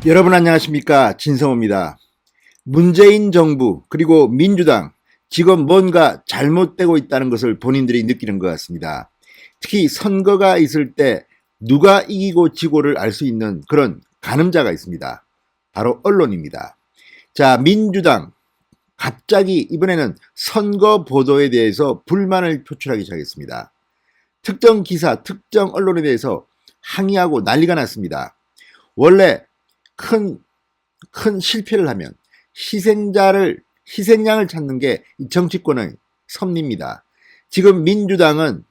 여러분 안녕하십니까, 진성호입니다. 문재인 정부 그리고 민주당 지금 뭔가 잘못되고 있다는 것을 본인들이 느끼는 것 같습니다. 특히 선거가 있을 때 누가 이기고 지고를 알 수 있는 그런 가늠자가 있습니다. 바로 언론입니다. 자, 민주당 갑자기 이번에는 선거 보도에 대해서 불만을 표출하기 시작했습니다. 특정 기사, 특정 언론에 대해서 항의하고 난리가 났습니다. 원래 큰 실패를 하면 희생양을 찾는 게 정치권의 섭리입니다. 지금 민주당은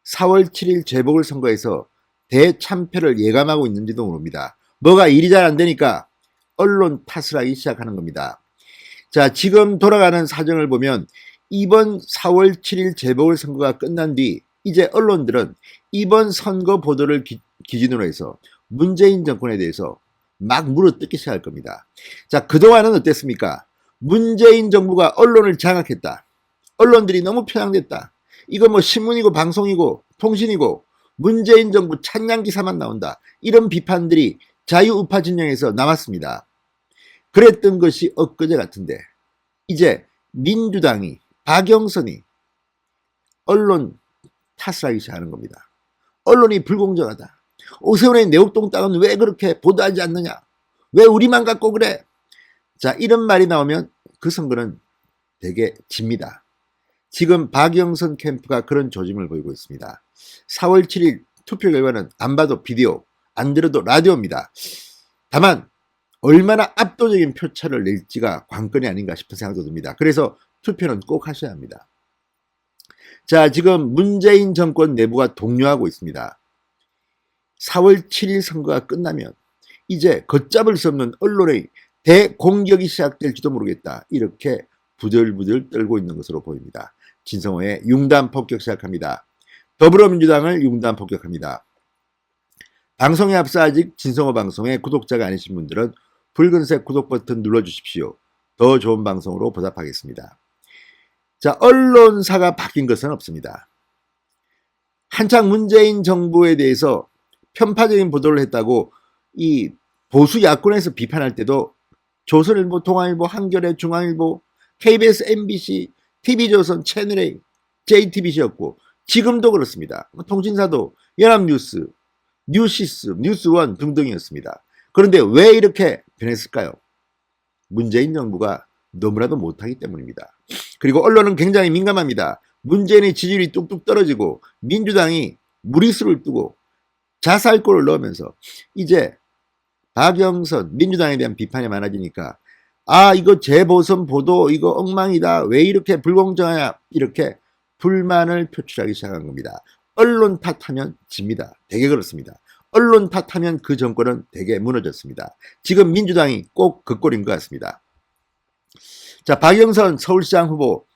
4월 7일 재보궐선거에서 대참패를 예감하고 있는지도 모릅니다. 뭐가 일이 잘 안 되니까 언론 탓을 하기 시작하는 겁니다. 자, 지금 돌아가는 사정을 보면 이번 4월 7일 재보궐선거가 끝난 뒤 이제 언론들은 이번 선거 보도를 기준으로 해서 문재인 정권에 대해서 막 물어뜯기 시작할 겁니다. 자, 그동안은 어땠습니까? 문재인 정부가 언론을 장악했다. 언론들이 너무 편향됐다. 이거 뭐 신문이고 방송이고 통신이고 문재인 정부 찬양 기사만 나온다. 이런 비판들이 자유우파 진영에서 나왔습니다. 그랬던 것이 엊그제 같은데 이제 민주당이 박영선이 언론 탓을 하기 시작하는 겁니다. 언론이 불공정하다. 오세훈의 내곡동 땅은 왜 그렇게 보도하지 않느냐? 왜 우리만 갖고 그래? 자, 이런 말이 나오면 그 선거는 되게 집니다. 지금 박영선 캠프가 그런 조짐을 보이고 있습니다. 4월 7일 투표 결과는 안 봐도 비디오, 안 들어도 라디오입니다. 다만 얼마나 압도적인 표차를 낼지가 관건이 아닌가 싶은 생각도 듭니다. 그래서 투표는 꼭 하셔야 합니다. 자, 지금 문재인 정권 내부가 동요하고 있습니다. 4월 7일 선거가 끝나면 이제 걷잡을 수 없는 언론의 대공격이 시작될지도 모르겠다. 이렇게 부들부들 떨고 있는 것으로 보입니다. 진성호의 융단 폭격 시작합니다. 더불어민주당을 융단 폭격합니다. 방송에 앞서 아직 진성호 방송의 구독자가 아니신 분들은 붉은색 구독 버튼 눌러주십시오. 더 좋은 방송으로 보답하겠습니다. 자, 언론사가 바뀐 것은 없습니다. 한창 문재인 정부에 대해서 편파적인 보도를 했다고 이 보수 야권에서 비판할 때도 조선일보, 동아일보, 한겨레, 중앙일보, KBS, MBC, TV조선, 채널A, JTBC였고 지금도 그렇습니다. 통신사도 연합뉴스, 뉴시스, 뉴스원 등등이었습니다. 그런데 왜 이렇게 변했을까요? 문재인 정부가 너무나도 못하기 때문입니다. 그리고 언론은 굉장히 민감합니다. 문재인의 지지율이 뚝뚝 떨어지고 민주당이 무리수를 두고 자살골을 넣으면서 이제 박영선 민주당에 대한 비판이 많아지니까 이거 재보선 보도 이거 엉망이다. 왜 이렇게 불공정하냐. 이렇게 불만을 표출하기 시작한 겁니다. 언론 탓하면 집니다. 되게 그렇습니다. 언론 탓하면 그 정권은 되게 무너졌습니다. 지금 민주당이 꼭 그 꼴인 것 같습니다. 자, 박영선 서울시장 후보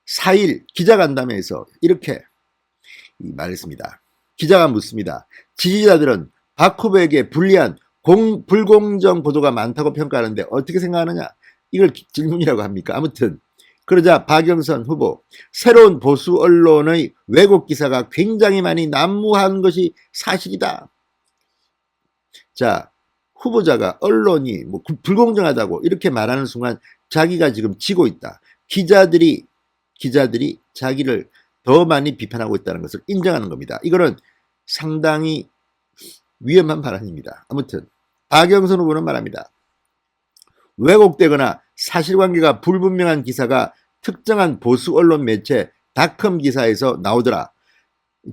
4일 기자간담회에서 이렇게 말했습니다. 기자가 묻습니다. 지지자들은 박 후보에게 불리한 불공정 보도가 많다고 평가하는데 어떻게 생각하느냐? 이걸 질문이라고 합니까? 아무튼 그러자 박영선 후보 새로운 보수 언론의 왜곡 기사가 굉장히 많이 난무한 것이 사실이다. 자, 후보자가 언론이 뭐 불공정하다고 이렇게 말하는 순간 자기가 지금 지고 있다. 기자들이 자기를 더 많이 비판하고 있다는 것을 인정하는 겁니다. 이거는 상당히 위험한 발언입니다. 아무튼 박영선 후보는 말합니다. 왜곡되거나 사실관계가 불분명한 기사가 특정한 보수 언론 매체 닷컴 기사에서 나오더라.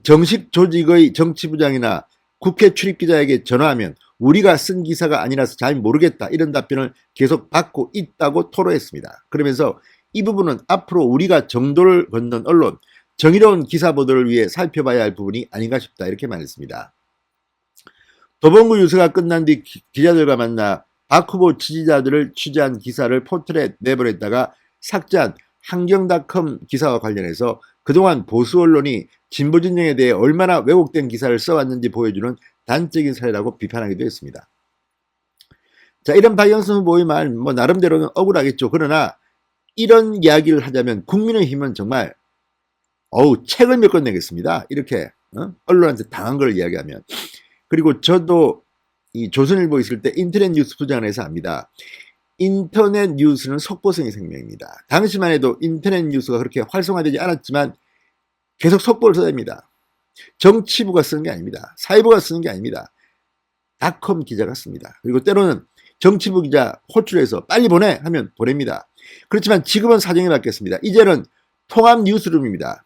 정식 조직의 정치부장이나 국회 출입기자에게 전화하면 우리가 쓴 기사가 아니라서 잘 모르겠다. 이런 답변을 계속 받고 있다고 토로했습니다. 그러면서 이 부분은 앞으로 우리가 정도를 걷는 언론, 정의로운 기사 보도를 위해 살펴봐야 할 부분이 아닌가 싶다. 이렇게 말했습니다. 도봉구 유서가 끝난 뒤 기자들과 만나 박 후보 지지자들을 취재한 기사를 포털에 내보냈다가 삭제한 한경닷컴 기사와 관련해서 그동안 보수 언론이 진보 진영에 대해 얼마나 왜곡된 기사를 써왔는지 보여주는 단적인 사례라고 비판하기도 했습니다. 자, 이런 박영선 후보의 말 뭐 나름대로는 억울하겠죠. 그러나 이런 이야기를 하자면 국민의힘은 정말 책을 몇 권 내겠습니다. 이렇게 언론한테 당한 걸 이야기하면. 그리고 저도 이 조선일보 있을 때 인터넷 뉴스 부장을 해서 압니다. 인터넷 뉴스는 속보성이 생명입니다. 당시만 해도 인터넷 뉴스가 그렇게 활성화되지 않았지만 계속 속보를 써야 됩니다. 정치부가 쓰는 게 아닙니다. 사회부가 쓰는 게 아닙니다. 닷컴 기자가 씁니다. 그리고 때로는 정치부 기자 호출해서 빨리 보내 하면 보냅니다. 그렇지만 지금은 사정이 바뀌었습니다. 이제는 통합 뉴스룸입니다.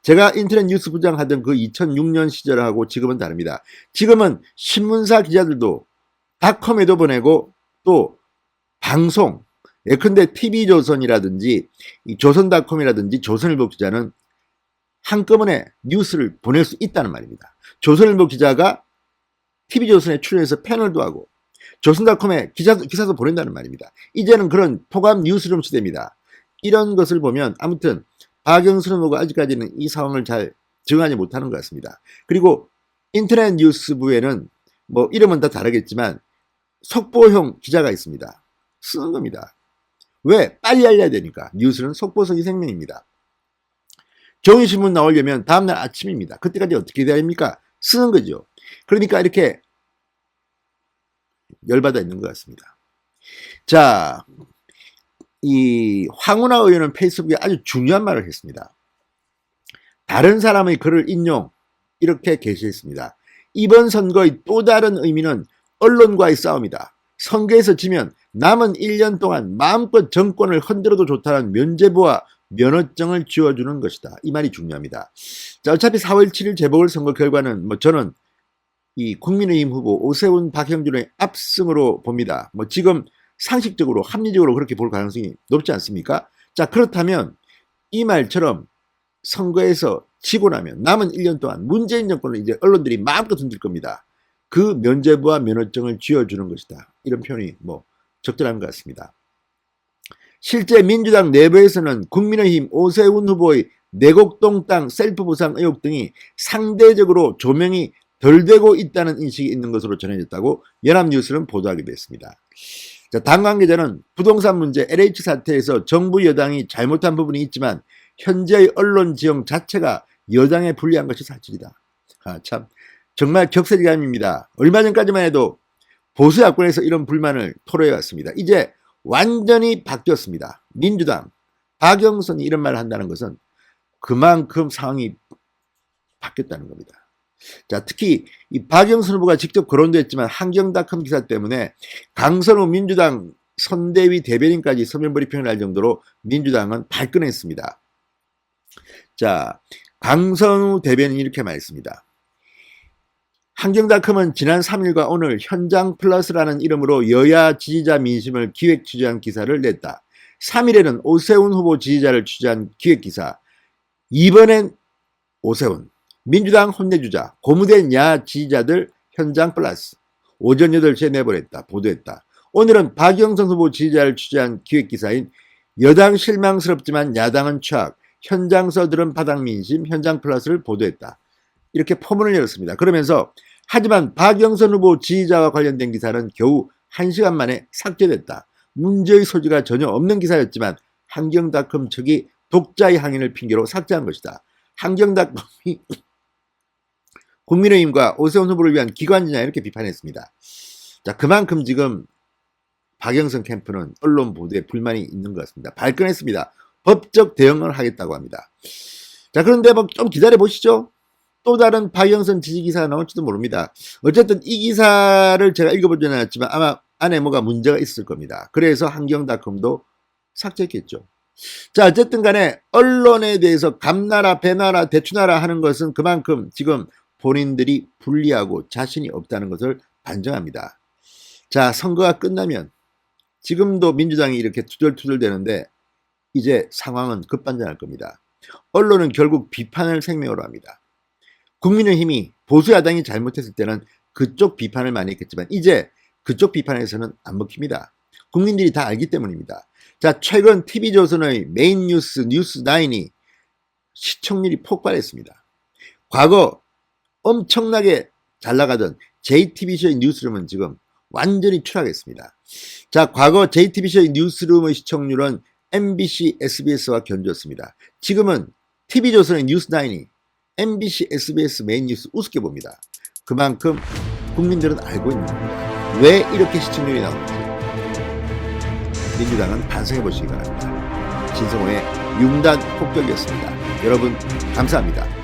제가 인터넷 뉴스 부장 하던 그 2006년 시절하고 지금은 다릅니다. 지금은 신문사 기자들도 닷컴에도 보내고 또 방송, 예컨대 TV조선이라든지 조선닷컴이라든지 조선일보 기자는 한꺼번에 뉴스를 보낼 수 있다는 말입니다. 조선일보 기자가 TV조선에 출연해서 패널도 하고 조선닷컴에 기사도 보낸다는 말입니다. 이제는 그런 통합 뉴스룸 시대입니다. 이런 것을 보면 아무튼 박영선 후보가 아직까지는 이 상황을 잘 적응하지 못하는 것 같습니다. 그리고 인터넷 뉴스부에는 뭐 이름은 다 다르겠지만 속보형 기자가 있습니다. 쓰는 겁니다. 왜? 빨리 알려야 되니까. 뉴스는 속보성이 생명입니다. 종이신문 나오려면 다음날 아침입니다. 그때까지 어떻게 해야 됩니까? 쓰는 거죠. 그러니까 이렇게 열받아 있는 것 같습니다. 자, 이 황운하 의원은 페이스북에 아주 중요한 말을 했습니다. 다른 사람의 글을 인용, 이렇게 게시했습니다. 이번 선거의 또 다른 의미는 언론과의 싸움이다. 선거에서 지면 남은 1년 동안 마음껏 정권을 흔들어도 좋다는 면죄부와 면허증을 쥐어주는 것이다. 이 말이 중요합니다. 자, 어차피 4월 7일 재보궐선거 결과는 뭐 저는 이 국민의힘 후보 오세훈 박형준의 압승으로 봅니다. 뭐 지금 상식적으로 합리적으로 그렇게 볼 가능성이 높지 않습니까? 자, 그렇다면 이 말처럼 선거에서 지고 나면 남은 1년 동안 문재인 정권을 이제 언론들이 마음껏 흔들 겁니다. 그 면죄부와 면허증을 쥐어주는 것이다. 이런 표현이 뭐 적절한 것 같습니다. 실제 민주당 내부에서는 국민의힘 오세훈 후보의 내곡동 땅 셀프 보상 의혹 등이 상대적으로 조명이 덜 되고 있다는 인식이 있는 것으로 전해졌다고 연합뉴스는 보도하기도 했습니다. 자, 당 관계자는 부동산 문제 LH 사태에서 정부 여당이 잘못한 부분이 있지만 현재의 언론 지형 자체가 여당에 불리한 것이 사실이다. 참 정말 격세지감입니다. 얼마 전까지만 해도 보수 야권에서 이런 불만을 토로해왔습니다. 이제 완전히 바뀌었습니다. 민주당, 박영선이 이런 말을 한다는 것은 그만큼 상황이 바뀌었다는 겁니다. 자, 특히 이 박영선 후보가 직접 거론도 했지만 한경닷컴 기사 때문에 강선우 민주당 선대위 대변인까지 서면 브리핑을 할 정도로 민주당은 발끈했습니다. 자, 강선우 대변인이 이렇게 말했습니다. 한경닷컴은 지난 3일과 오늘 현장 플러스라는 이름으로 여야 지지자 민심을 기획 취재한 기사를 냈다. 3일에는 오세훈 후보 지지자를 취재한 기획 기사. 이번엔 오세훈, 민주당 혼내주자, 고무된 야 지지자들 현장 플러스. 오전 8시에 내보냈다. 보도했다. 오늘은 박영선 후보 지지자를 취재한 기획 기사인 여당 실망스럽지만 야당은 최악. 현장서 들은 바닥 민심 현장 플러스를 보도했다. 이렇게 포문을 열었습니다. 그러면서 하지만 박영선 후보 지지자와 관련된 기사는 겨우 1시간 만에 삭제됐다. 문제의 소지가 전혀 없는 기사였지만 한경닷컴 측이 독자의 항의를 핑계로 삭제한 것이다. 한경닷컴이 국민의힘과 오세훈 후보를 위한 기관지냐 이렇게 비판했습니다. 자, 그만큼 지금 박영선 캠프는 언론 보도에 불만이 있는 것 같습니다. 발끈했습니다. 법적 대응을 하겠다고 합니다. 자, 그런데 뭐 좀 기다려 보시죠. 또 다른 박영선 지지 기사가 나올지도 모릅니다. 어쨌든 이 기사를 제가 읽어보지는 않았지만 아마 안에 뭐가 문제가 있을 겁니다. 그래서 한경닷컴도 삭제했겠죠. 자, 어쨌든 간에 언론에 대해서 감나라 배나라 대추나라 하는 것은 그만큼 지금 본인들이 불리하고 자신이 없다는 것을 반증합니다. 자, 선거가 끝나면 지금도 민주당이 이렇게 투덜투덜 되는데 이제 상황은 급반전할 겁니다. 언론은 결국 비판을 생명으로 합니다. 국민의힘이 보수야당이 잘못했을 때는 그쪽 비판을 많이 했겠지만 이제 그쪽 비판에서는 안 먹힙니다. 국민들이 다 알기 때문입니다. 자, 최근 TV조선의 메인 뉴스 뉴스9이 시청률이 폭발했습니다. 과거 엄청나게 잘 나가던 JTBC의 뉴스룸은 지금 완전히 추락했습니다. 자, 과거 JTBC의 뉴스룸의 시청률은 MBC, SBS와 견주었습니다. 지금은 TV조선의 뉴스9이 MBC, SBS 메인 뉴스 우습게 봅니다. 그만큼 국민들은 알고 있는 겁니다. 왜 이렇게 시청률이 나오는지 민주당은 반성해 보시기 바랍니다. 진성호의 융단 폭격이었습니다. 여러분 감사합니다.